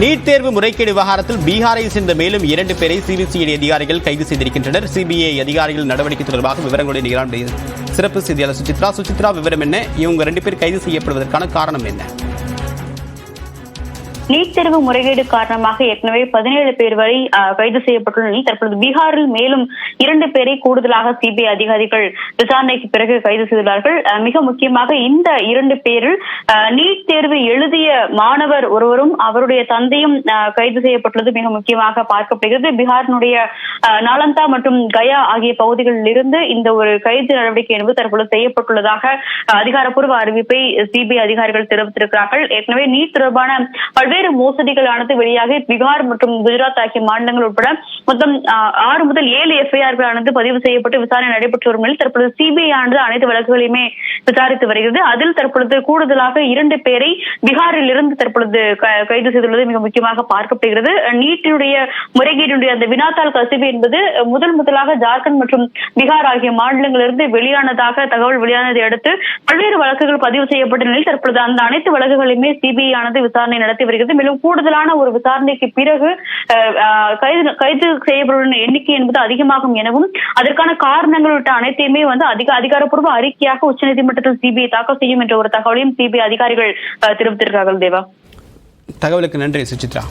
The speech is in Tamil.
நீட் தேர்வு முறைகேடு விவகாரத்தில் பீகாரை சேர்ந்த மேலும் 2 பேரை சிபிசிஐடி அதிகாரிகள் கைது செய்திருக்கின்றனர். சிபிஐ அதிகாரிகள் நடவடிக்கை தொடர்பாக விவரங்களுடைய நிகழ்ச்சி சிறப்பு செய்தியாளர் சுசித்ரா, விவரம் என்ன? இவங்க 2 பேர் கைது செய்யப்படுவதற்கான காரணம் என்ன? நீட் தேர்வு முறைகேடு காரணமாக ஏற்கனவே 17 பேர் வரை கைது செய்யப்பட்டுள்ள நிலையில் தற்பொழுது பீகாரில் மேலும் 2 பேரை கூடுதலாக சிபிஐ அதிகாரிகள் விசாரணைக்கு பிறகு கைது செய்துள்ளார்கள். மிக முக்கியமாக இந்த 2 பேரில் நீட் தேர்வு எழுதிய மாணவர் ஒருவரும் அவருடைய தந்தையும் கைது செய்யப்பட்டுள்ளது மிக முக்கியமாக பார்க்கப்படுகிறது. பீகாரினுடைய நாலந்தா மற்றும் கயா ஆகிய பகுதிகளில் இருந்து இந்த ஒரு கைது நடவடிக்கை என்பது தற்பொழுது செய்யப்பட்டுள்ளதாக அதிகாரப்பூர்வ அறிவிப்பை சிபிஐ அதிகாரிகள் தெரிவித்திருக்கிறார்கள். ஏற்கனவே நீட் தொடர்பான பல்வேறு மோசடிகளானது வெளியாக பீகார் மற்றும் குஜராத் ஆகிய மாநிலங்கள் உட்பட மொத்தம் 6 முதல் 7 எஃப்ஐஆர்களானது பதிவு செய்யப்பட்டு விசாரணை நடைபெற்று வரும் நிலையில் தற்பொழுது சிபிஐ ஆனது அனைத்து வழக்குகளையுமே விசாரித்து வருகிறது. அதில் தற்பொழுது கூடுதலாக 2 பேரை பீகாரில் இருந்து தற்பொழுது கைது செய்துள்ளது மிக முக்கியமாக பார்க்கப்படுகிறது. நீட்டினுடைய முறைகேடுடைய அந்த வினாத்தாள் கசிவு என்பது முதலாக ஜார்க்கண்ட் மற்றும் பீகார் ஆகிய மாநிலங்களிலிருந்து வெளியானதாக தகவல் வெளியானதை அடுத்து பல்வேறு வழக்குகள் பதிவு செய்யப்பட்ட நிலையில் தற்பொழுது அந்த அனைத்து வழக்குகளையுமே சிபிஐ ஆனது விசாரணை நடத்தி வருகிறது. மேலும் கூடுதலான ஒரு விசாரணைக்கு பிறகு கைது செய்யப்படும் எண்ணிக்கை என்பது அதிகமாகும் எனவும் அதற்கான காரணங்கள் உள்ளிட்ட அனைத்தையுமே அதிகாரப்பூர்வ அறிக்கையாக உச்சநீதிமன்றத்தில் சிபிஐ தாக்கல் செய்யும் என்ற ஒரு தகவலையும் சிபிஐ அதிகாரிகள் தெரிவித்திருக்கிறார்கள். தேவா, தகவலுக்கு நன்றி சுசித்ரா.